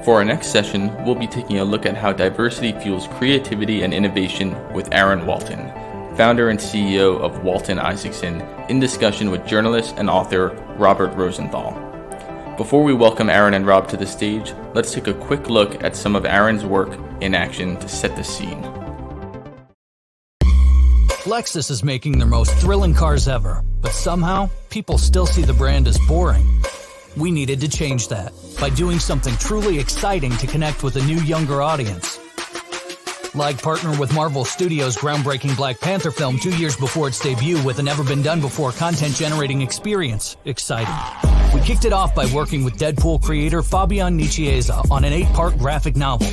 For our next session, we'll be taking a look at how diversity fuels creativity and innovation with Aaron Walton, founder and CEO of Walton Isaacson, in discussion with journalist and author Robert Rosenthal. Before we welcome Aaron and Rob to the stage, let's take a quick look at some of Aaron's work in action to set the scene. Lexus is making their most thrilling cars ever, but somehow, people still see the brand as boring. We needed to change that by doing something truly exciting to connect with a new, younger audience. Like partner with Marvel Studios' groundbreaking Black Panther film 2 years before its debut with a never-been-done-before content-generating experience. Exciting. We kicked it off by working with Deadpool creator Fabian Nicieza on an 8-part graphic novel,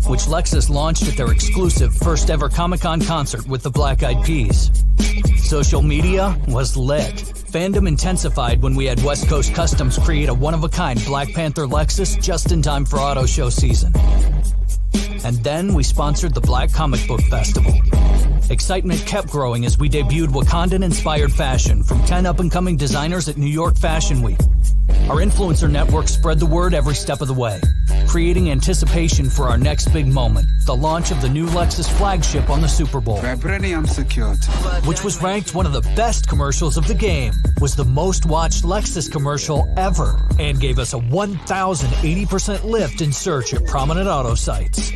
which Lexus launched at their exclusive first-ever Comic-Con concert with the Black Eyed Peas. Social media was lit. Fandom intensified when we had West Coast Customs create a one-of-a-kind Black Panther Lexus just in time for auto show season. And then we sponsored the Black Comic Book Festival. Excitement kept growing as we debuted Wakandan-inspired fashion from 10 up-and-coming designers at New York Fashion Week. Our influencer network spread the word every step of the way, creating anticipation for our next big moment, the launch of the new Lexus flagship on the Super Bowl. Vibranium secured. Which was ranked one of the best commercials of the game, was the most watched Lexus commercial ever, and gave us a 1,080% lift in search at prominent auto sites.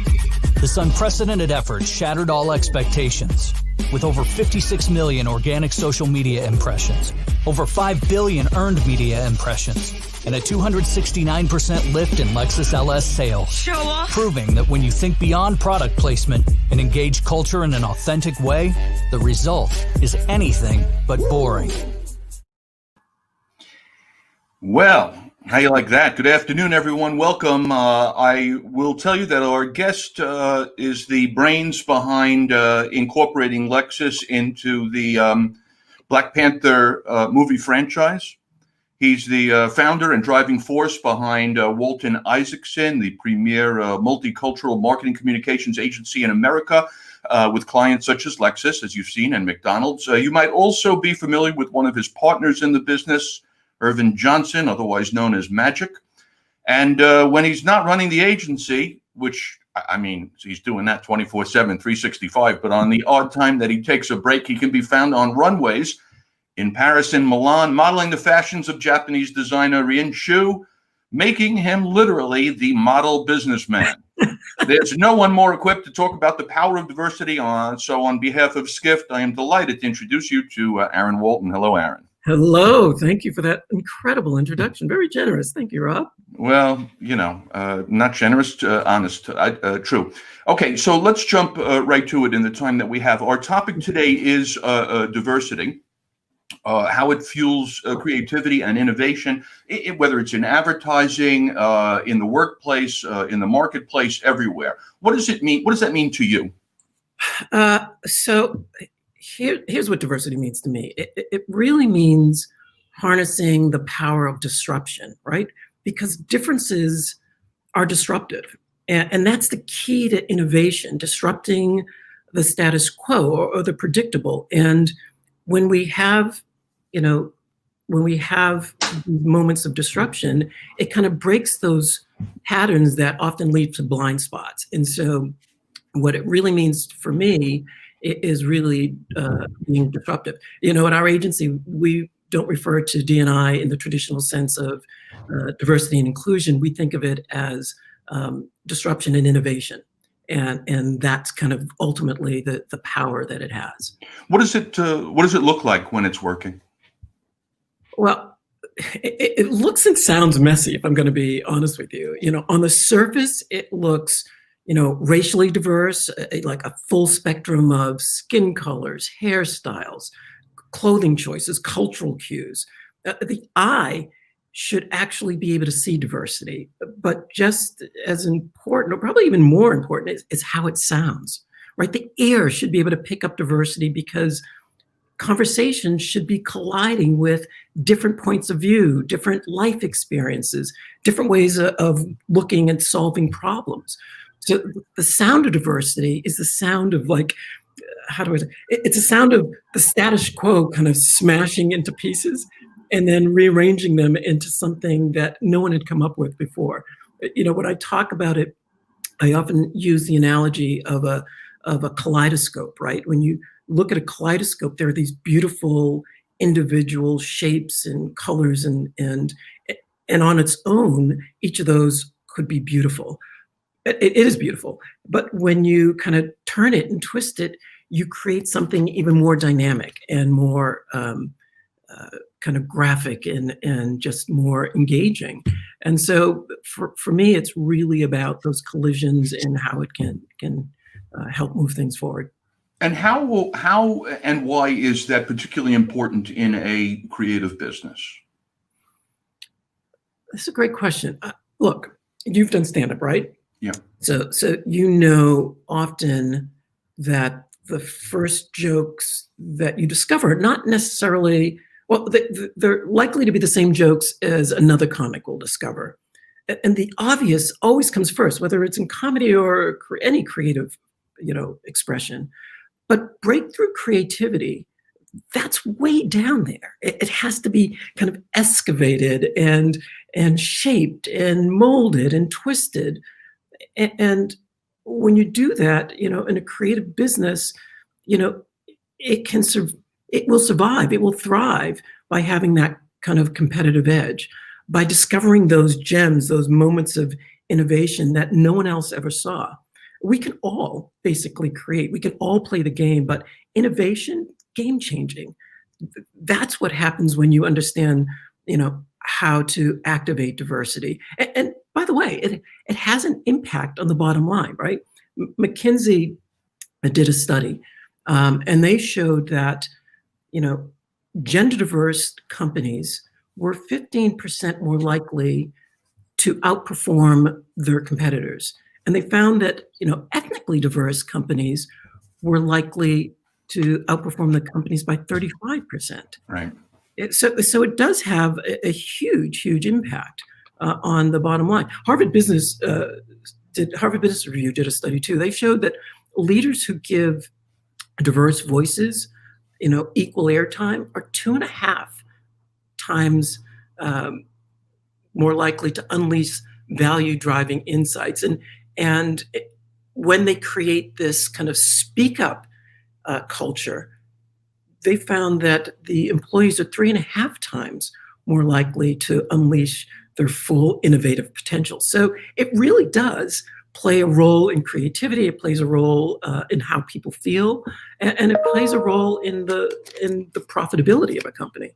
This unprecedented effort shattered all expectations, with over 56 million organic social media impressions, over 5 billion earned media impressions, and a 269% lift in Lexus LS sales, proving that when you think beyond product placement and engage culture in an authentic way, the result is anything but boring. Well, how you like that? Good afternoon, everyone. Welcome. I will tell you that our guest is the brains behind incorporating Lexus into the Black Panther movie franchise. He's the founder and driving force behind Walton Isaacson, the premier multicultural marketing communications agency in America, with clients such as Lexus, as you've seen, and McDonald's. You might also be familiar with one of his partners in the business, Irvin Johnson, otherwise known as Magic. And when he's not running the agency, which, I mean, he's doing that 24/7, 365, but on the odd time that he takes a break, he can be found on runways in Paris and Milan, modeling the fashions of Japanese designer Rien Shu, making him literally the model businessman. There's no one more equipped to talk about the power of diversity. So on behalf of Skift, I am delighted to introduce you to Aaron Walton. Hello, Aaron. Hello. Thank you for that incredible introduction. Very generous. Thank you, Rob. Well, not generous, honest, true. Okay, so let's jump right to it in the time that we have. Our topic today is diversity, how it fuels creativity and innovation, whether it's in advertising, in the workplace, in the marketplace, everywhere. What does it mean? What does that mean to you? Here's what diversity means to me. It really means harnessing the power of disruption, right? Because differences are disruptive. And that's the key to innovation, disrupting the status quo or the predictable. And when we have moments of disruption, it kind of breaks those patterns that often lead to blind spots. And so what it really means for me is really being disruptive. At our agency, we don't refer to D&I in the traditional sense of diversity and inclusion. We think of it as disruption and innovation. And that's kind of ultimately the power that it has. What does it look like when it's working? Well, it looks and sounds messy, if I'm going to be honest with you. On the surface, it looks racially diverse, like a full spectrum of skin colors, hairstyles, clothing choices, cultural cues. The eye should actually be able to see diversity, but just as important, or probably even more important, is how it sounds, right? The ear should be able to pick up diversity because conversations should be colliding with different points of view, different life experiences, different ways of looking and solving problems. So the sound of diversity is the sound of it's a sound of the status quo kind of smashing into pieces and then rearranging them into something that no one had come up with before. When I talk about it, I often use the analogy of a kaleidoscope, right? When you look at a kaleidoscope, there are these beautiful individual shapes and colors, and on its own, each of those could be beautiful. It is beautiful, but when you kind of turn it and twist it, you create something even more dynamic and more kind of graphic and just more engaging. And so for me, it's really about those collisions and how it can help move things forward. And how and why is that particularly important in a creative business? That's a great question. Look, you've done stand-up, right? Yeah. So often that the first jokes that you discover, not necessarily, well, they're likely to be the same jokes as another comic will discover. And the obvious always comes first, whether it's in comedy or any creative, expression. But breakthrough creativity, that's way down there. It has to be kind of excavated and shaped and molded and twisted. And when you do that, in a creative business, it will survive, it will thrive by having that kind of competitive edge, by discovering those gems, those moments of innovation that no one else ever saw. We can all basically create, we can all play the game, but innovation, game changing. That's what happens when you understand, how to activate diversity. And by the way, it has an impact on the bottom line, right? McKinsey did a study, and they showed that, gender diverse companies were 15% more likely to outperform their competitors. And they found that, ethnically diverse companies were likely to outperform the companies by 35%. Right. So it does have a huge, huge impact on the bottom line. Harvard Business Review did a study too. They showed that leaders who give diverse voices, equal airtime, are 2.5 times more likely to unleash value-driving insights. And when they create this kind of speak up culture, they found that the employees are 3.5 times more likely to unleash their full innovative potential. So it really does play a role in creativity. It plays a role in how people feel, and it plays a role in the profitability of a company.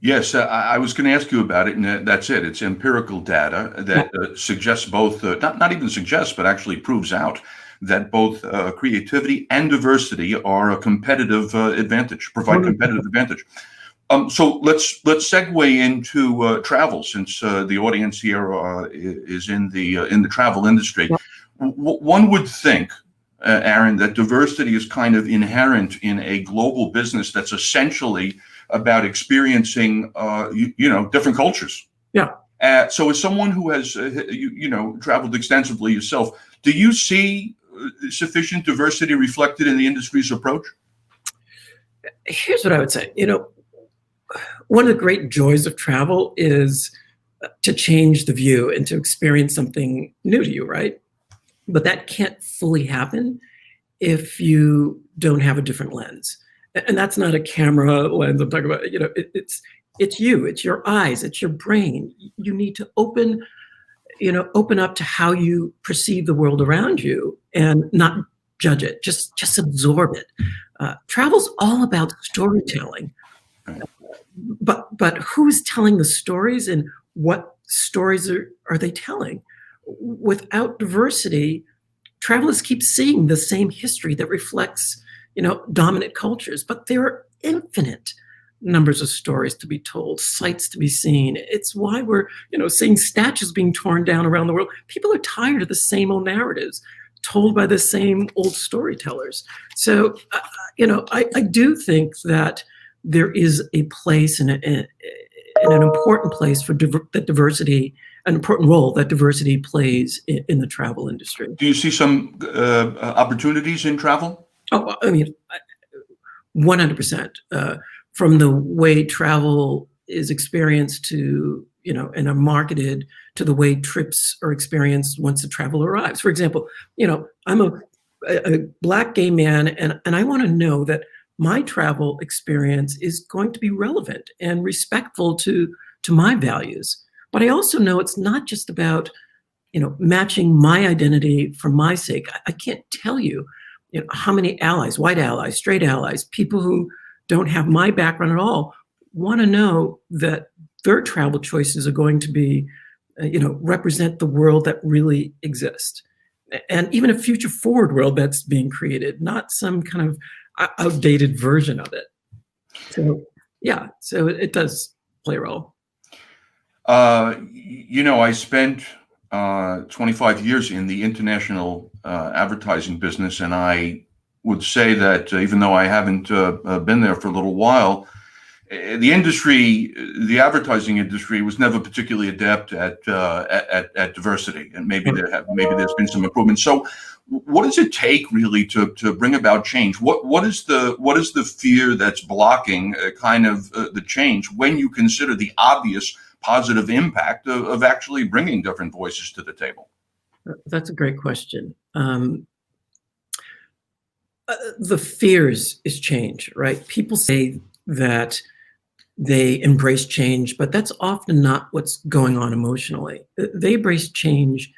Yes, I was going to ask you about it, and that's it. It's empirical data that suggests both, not even suggests, but actually proves out that both creativity and diversity are a competitive advantage, provide competitive advantage. So let's segue into travel, since the audience here is in the travel industry. One would think, Aaron, that diversity is kind of inherent in a global business that's essentially about experiencing, different cultures. Yeah. So as someone who has, traveled extensively yourself, do you see sufficient diversity reflected in the industry's approach? Here's what I would say. One of the great joys of travel is to change the view and to experience something new to you, right? But that can't fully happen if you don't have a different lens. And that's not a camera lens I'm talking about. It's you, it's your eyes, it's your brain. You need to open up to how you perceive the world around you and not judge it, just absorb it. Travel's all about storytelling. But who's telling the stories, and what stories are they telling? Without diversity, travelers keep seeing the same history that reflects, dominant cultures, but there are infinite numbers of stories to be told, sights to be seen. It's why we're, seeing statues being torn down around the world. People are tired of the same old narratives told by the same old storytellers. So, I do think that there is a place and an important place for that diversity, an important role that diversity plays in the travel industry. Do you see some opportunities in travel? Oh, I mean, 100%. From the way travel is experienced to, and are marketed to the way trips are experienced once the traveler arrives. For example, I'm a Black gay man, and I want to know that my travel experience is going to be relevant and respectful to my values. But I also know it's not just about, matching my identity for my sake. I can't tell you, how many allies, white allies, straight allies, people who don't have my background at all, want to know that their travel choices are going to be, represent the world that really exists. And even a future forward world that's being created, not some kind of outdated version of it. So, yeah, so it does play a role. I spent 25 years in the international advertising business, and I would say that even though I haven't been there for a little while, the industry, the advertising industry, was never particularly adept at diversity, and maybe there's been some improvement. So, what does it take really to bring about change? What is the fear that's blocking the change when you consider the obvious positive impact of actually bringing different voices to the table? That's a great question. The fears is change, right? People say that they embrace change, but that's often not what's going on emotionally. They embrace change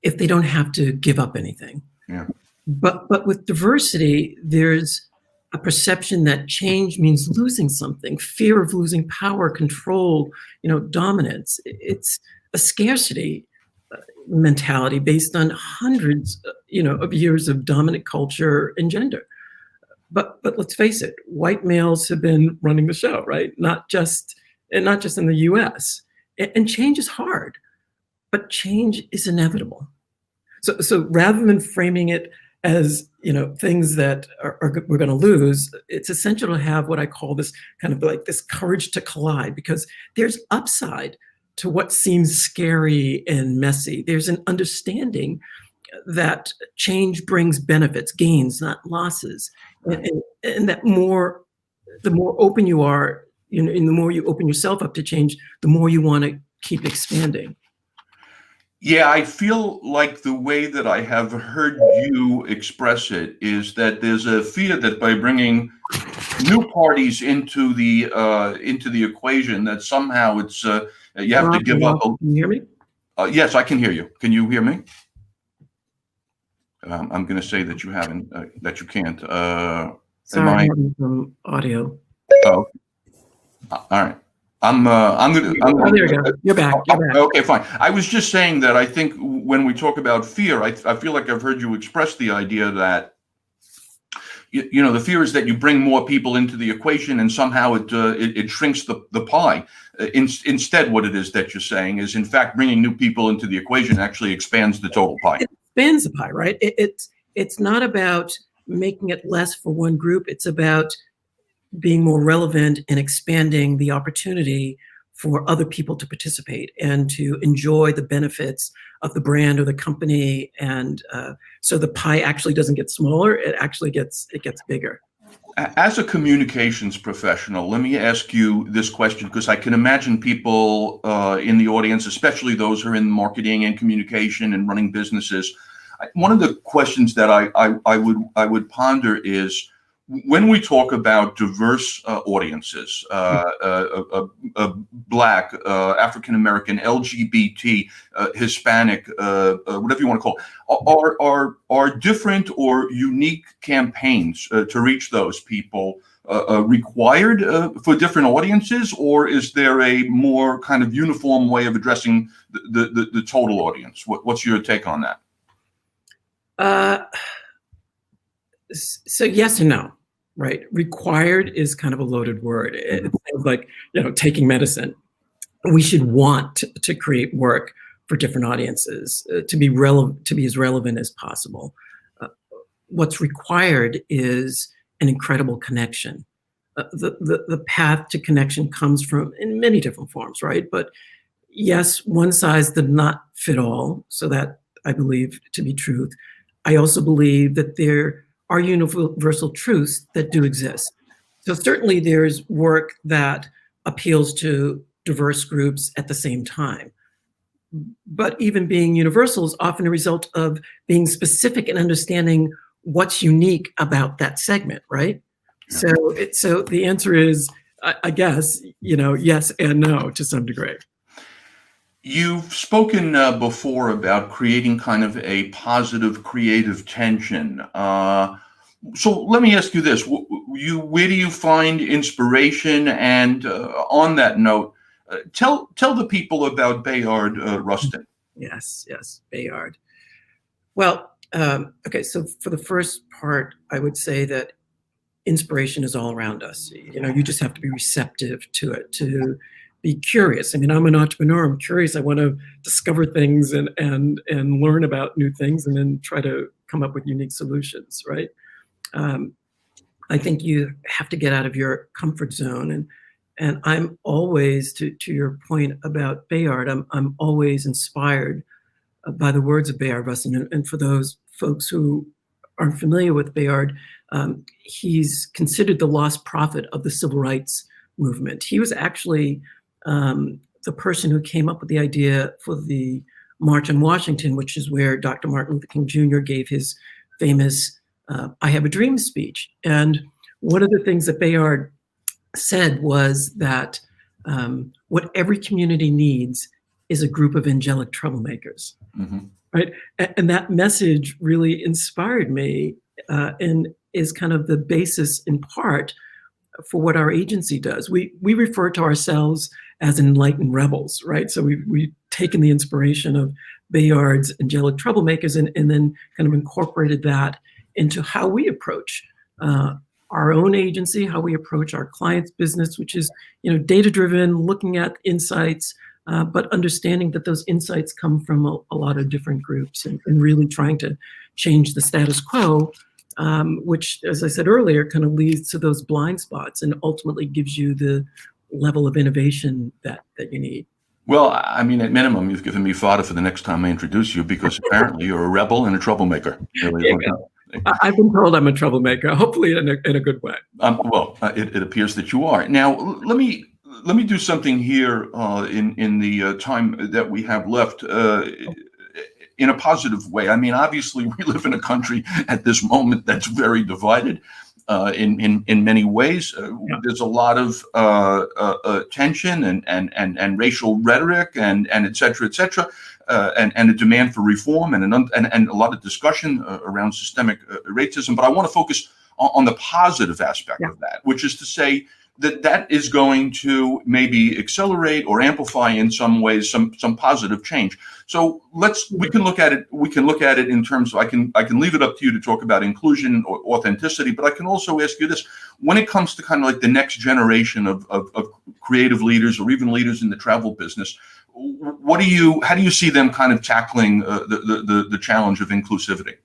if they don't have to give up anything. Yeah. But with diversity, there's a perception that change means losing something, fear of losing power, control, dominance. It's a scarcity mentality based on hundreds, of years of dominant culture and gender. But let's face it, white males have been running the show, right? Not just in the U.S. And change is hard, but change is inevitable. So rather than framing it as things that we're going to lose, it's essential to have what I call this kind of like this courage to collide, because there's upside to what seems scary and messy. There's an understanding that change brings benefits, gains, not losses, and that the more open you are, and the more you open yourself up to change, the more you want to keep expanding. Yeah, I feel like the way that I have heard you express it is that there's a fear that by bringing new parties into the equation, that somehow it's you have to give up. Can you hear me? Yes, I can hear you. Can you hear me? I'm going to say that you haven't, that you can't. Sorry, I'm having some audio. Oh, all right. I'm gonna. Oh, there you go. You're back. Okay, fine. I was just saying that I think when we talk about fear, I feel like I've heard you express the idea that the fear is that you bring more people into the equation and somehow it shrinks the pie. Instead, what it is that you're saying is, in fact, bringing new people into the equation actually expands the total pie. It expands the pie, right? It's not about making it less for one group. It's about being more relevant and expanding the opportunity for other people to participate and to enjoy the benefits of the brand or the company. And so the pie actually doesn't get smaller, it actually gets bigger. As a communications professional, let me ask you this question, because I can imagine people in the audience, especially those who are in marketing and communication and running businesses. One of the questions that I would ponder is, when we talk about diverse audiences, Black, African American, LGBT, Hispanic, whatever you want to call it, are different or unique campaigns to reach those people required for different audiences, or is there a more kind of uniform way of addressing the total audience? What's your take on that? So yes and no, right? Required is kind of a loaded word. It's like, taking medicine. We should want to create work for different audiences, to be as relevant as possible. What's required is an incredible connection. The path to connection comes from in many different forms, right? But yes, one size did not fit all. So that I believe to be truth. I also believe that there are universal truths that do exist. So certainly there's work that appeals to diverse groups at the same time. But even being universal is often a result of being specific and understanding what's unique about that segment, right? So the answer is, I guess, yes and no to some degree. You've spoken before about creating kind of a positive creative tension. So let me ask you this: where do you find inspiration? And on that note, tell the people about Bayard Rustin. Yes, Bayard. Well, okay. So for the first part, I would say that inspiration is all around us. You just have to be receptive to it, to be curious. I mean, I'm an entrepreneur. I'm curious. I want to discover things and learn about new things, and then try to come up with unique solutions. Right. I think you have to get out of your comfort zone, and I'm always, to your point about Bayard, I'm always inspired by the words of Bayard Rustin. And for those folks who aren't familiar with Bayard, he's considered the lost prophet of the civil rights movement. He was actually the person who came up with the idea for the March on Washington, which is where Dr. Martin Luther King Jr. gave his famous I Have a Dream speech. And one of the things that Bayard said was that what every community needs is a group of angelic troublemakers. Mm-hmm. Right. And that message really inspired me and is kind of the basis in part for what our agency does. We refer to ourselves as enlightened rebels, right? So we've taken the inspiration of Bayard's angelic troublemakers and then kind of incorporated that into how we approach our own agency, how we approach our clients' business, which is, data-driven, looking at insights, but understanding that those insights come from a lot of different groups and really trying to change the status quo, which, as I said earlier, kind of leads to those blind spots and ultimately gives you the level of innovation that you need. Well, I mean, at minimum, you've given me fodder for the next time I introduce you, because apparently you're a rebel and a troublemaker. I've been told I'm a troublemaker, hopefully in a good way. It appears that you are. Now, let me do something here in the time that we have left in a positive way. I mean, obviously, we live in a country at this moment that's very divided in many ways. There's a lot of tension and racial rhetoric and et cetera, and a demand for reform and a lot of discussion around systemic racism. But I want to focus on the positive aspect of that, which is to say that is going to maybe accelerate or amplify in some ways some positive change. So we can look at it in terms of, I can leave it up to you to talk about inclusion or authenticity, but I can also ask you this: when it comes to kind of like the next generation of creative leaders or even leaders in the travel business, how do you see them kind of tackling the challenge of inclusivity?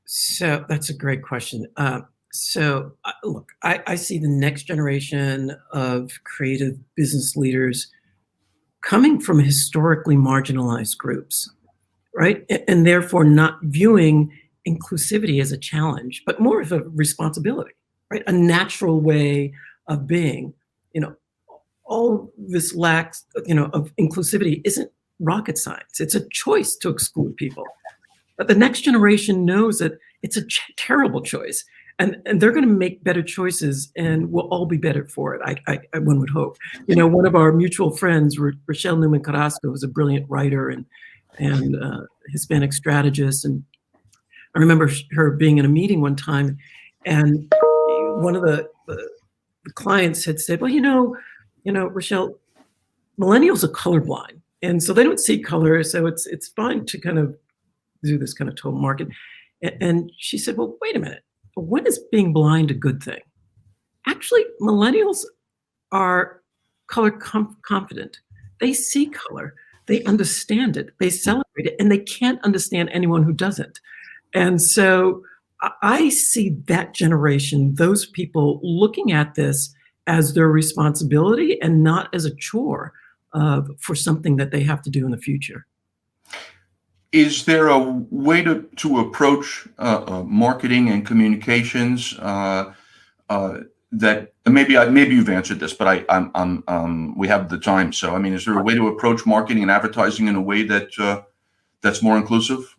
So that's a great question. Look, I see the next generation of creative business leaders coming from historically marginalized groups, right? And therefore not viewing inclusivity as a challenge, but more of a responsibility, right? A natural way of being. All this lacks, of inclusivity isn't rocket science. It's a choice to exclude people. But the next generation knows that it's a terrible choice. And they're going to make better choices, and we'll all be better for it. One would hope. One of our mutual friends, Rochelle Newman Carrasco, was a brilliant writer and Hispanic strategist. And I remember her being in a meeting one time, and one of the clients had said, "Well, Rochelle, millennials are colorblind, and so they don't see color. So it's fine to kind of do this kind of total market." And she said, "Well, wait a minute. When is being blind a good thing?" Actually, millennials are color confident. They see color, they understand it, they celebrate it, and they can't understand anyone who doesn't. And so I see that generation, those people, looking at this as their responsibility and not as a chore for something that they have to do in the future. Is there a way to approach marketing and communications that maybe you've answered this, but we have the time. So I mean, is there a way to approach marketing and advertising in a way that that's more inclusive?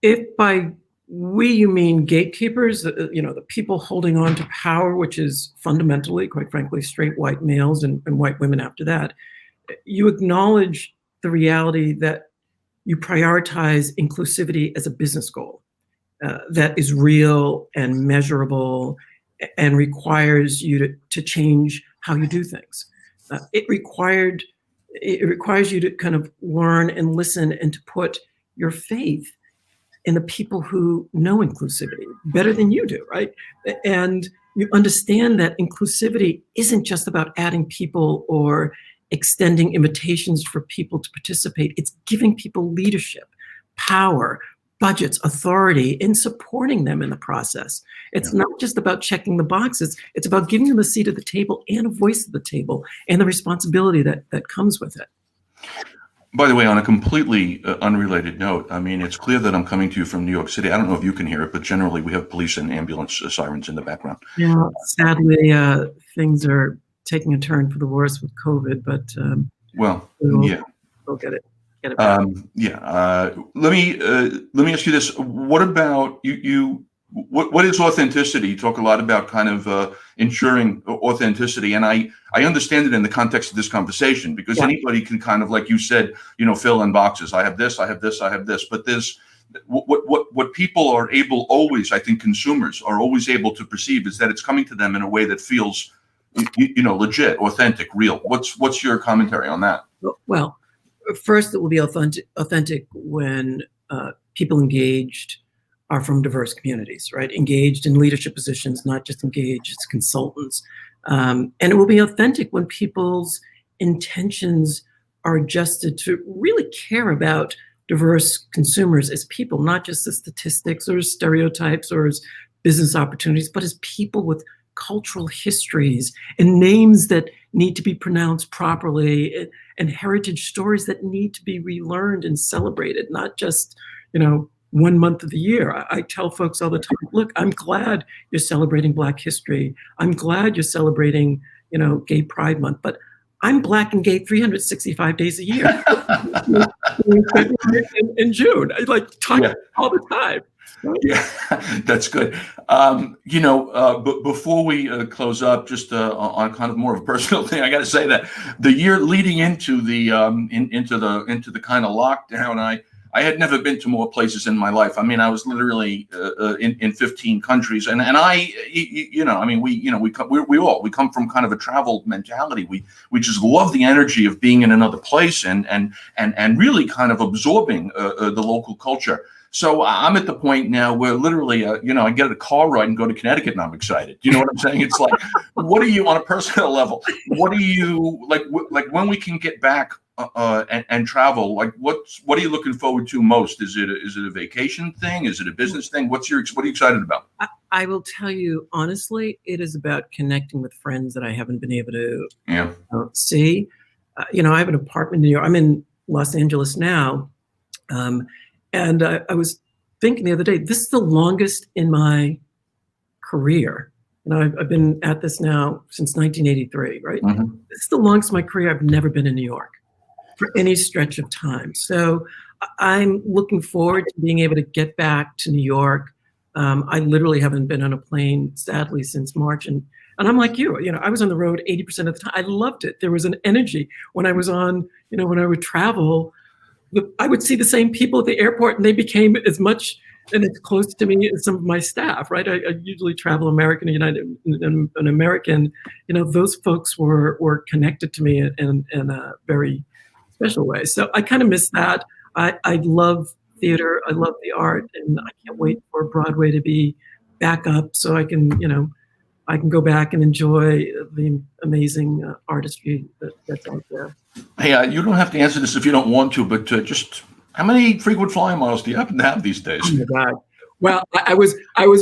If by we you mean gatekeepers, the people holding on to power, which is fundamentally, quite frankly, straight white males and white women after that, you acknowledge the reality that you prioritize inclusivity as a business goal that is real and measurable and requires you to change how you do things. It requires you to kind of learn and listen and to put your faith in the people who know inclusivity better than you do, right? And you understand that inclusivity isn't just about adding people or extending invitations for people to participate. It's giving people leadership, power, budgets, authority, in supporting them in the process. It's not just about checking the boxes. It's about giving them a seat at the table and a voice at the table and the responsibility that comes with it. By the way, on a completely unrelated note, I mean, it's clear that I'm coming to you from New York City. I don't know if you can hear it, but generally we have police and ambulance sirens in the background. Yeah, sadly, things are taking a turn for the worse with COVID, but we'll get it. Let me ask you this: what about you? What is authenticity? You talk a lot about kind of ensuring authenticity, and I understand it in the context of this conversation because anybody can kind of, like you said, fill in boxes. I have this, I have this, I have this, but there's what people are able always, I think consumers are always able to perceive is that it's coming to them in a way that feels, legit, authentic, real. What's your commentary on that? Well, first, it will be authentic when people engaged are from diverse communities, right? Engaged in leadership positions, not just engaged as consultants. And it will be authentic when people's intentions are adjusted to really care about diverse consumers as people, not just as statistics or as stereotypes or as business opportunities, but as people with cultural histories and names that need to be pronounced properly and heritage stories that need to be relearned and celebrated, not just, 1 month of the year. I tell folks all the time, look, I'm glad you're celebrating Black History. I'm glad you're celebrating, Gay Pride Month, but I'm Black and gay 365 days a year. in June. I talk all the time. Yeah, that's good. Before we close up, just on kind of more of a personal thing, I got to say that the year leading into the into the kind of lockdown, I had never been to more places in my life. I mean, I was literally in 15 countries, and we come from kind of a travel mentality. We just love the energy of being in another place and really kind of absorbing the local culture. So I'm at the point now where literally, I get a car ride and go to Connecticut and I'm excited. You know what I'm saying? It's like, what are you on a personal level? What are you like when we can get back and travel? Like, what are you looking forward to most? Is it a vacation thing? Is it a business thing? What are you excited about? I will tell you honestly, it is about connecting with friends that I haven't been able to see. I have an apartment in New York. I'm in Los Angeles now. And I was thinking the other day, this is the longest in my career. I've been at this now since 1983, right? Mm-hmm. This is the longest in my career. I've never been in New York for any stretch of time. So I'm looking forward to being able to get back to New York. I literally haven't been on a plane, sadly, since March. And I'm like you, I was on the road 80% of the time. I loved it. There was an energy when I was on, when I would travel. I would see the same people at the airport and they became as much and as close to me as some of my staff, right? I usually travel American and United and an American, those folks were connected to me in a very special way. So I kind of miss that. I love theater. I love the art and I can't wait for Broadway to be back up so I can, I can go back and enjoy the amazing artistry that's out there. Hey, you don't have to answer this if you don't want to, but just how many frequent flyer miles do you happen to have these days? Oh my God! Well, I was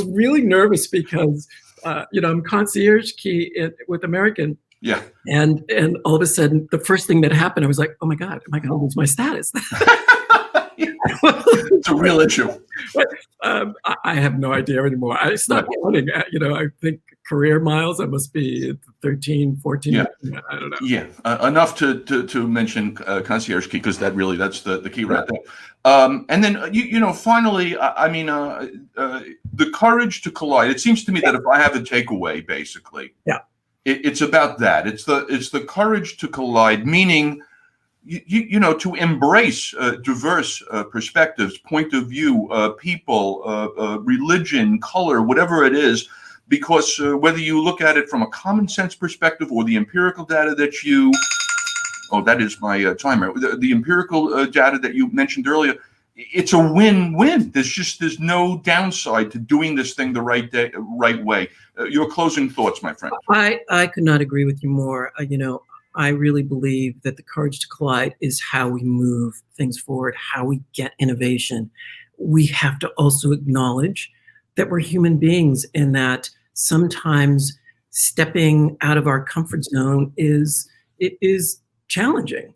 really nervous because I'm concierge key with American. Yeah. And all of a sudden, the first thing that happened, I was like, oh my God, am I going to lose my status? It's a real issue. But, I have no idea anymore. It's not counting. I think career miles, I must be 13, 14. Yeah. I don't know. Yeah, enough to mention concierge key, because that's the key right there. And then finally, the courage to collide. It seems to me that if I have a takeaway, basically, it's about that. It's the courage to collide, meaning to embrace diverse perspectives, point of view, people, religion, color, whatever it is. Because whether you look at it from a common sense perspective or the empirical data that that is my timer, the empirical data that you mentioned earlier, it's a win-win. There's no downside to doing this thing the right way. Your closing thoughts, my friend. I could not agree with you more. I really believe that the courage to collide is how we move things forward, how we get innovation. We have to also acknowledge that we're human beings, and that sometimes stepping out of our comfort zone is challenging.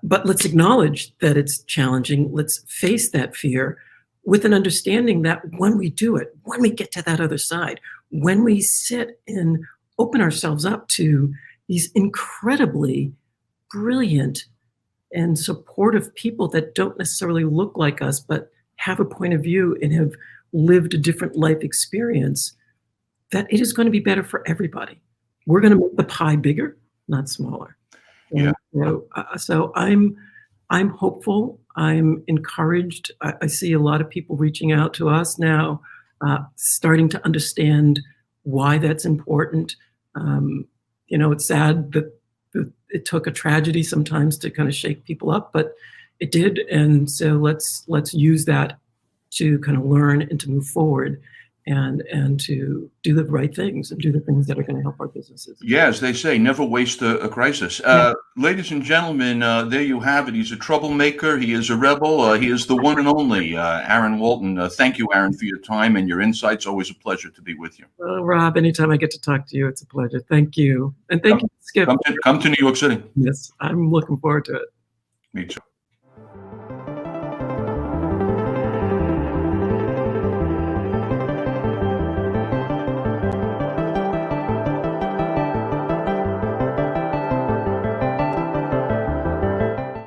But let's acknowledge that it's challenging. Let's face that fear with an understanding that when we do it, when we get to that other side, when we sit and open ourselves up to these incredibly brilliant and supportive people that don't necessarily look like us, but have a point of view and have lived a different life experience, that it is going to be better for everybody. We're going to make the pie bigger, not smaller. Yeah. So I'm hopeful. I'm encouraged. I see a lot of people reaching out to us now, starting to understand why that's important. It's sad that it took a tragedy sometimes to kind of shake people up, but it did. And so let's use that to kind of learn and to move forward and to do the right things and do the things that are going to help our businesses. Yeah, as they say, never waste a crisis. Ladies and gentlemen, there you have it. He's a troublemaker. He is a rebel. He is the one and only Aaron Walton. Thank you, Aaron, for your time and your insights. Always a pleasure to be with you. Well, Rob, anytime I get to talk to you, it's a pleasure. Thank you. And thank you, Skip. Come to New York City. Yes, I'm looking forward to it. Me too.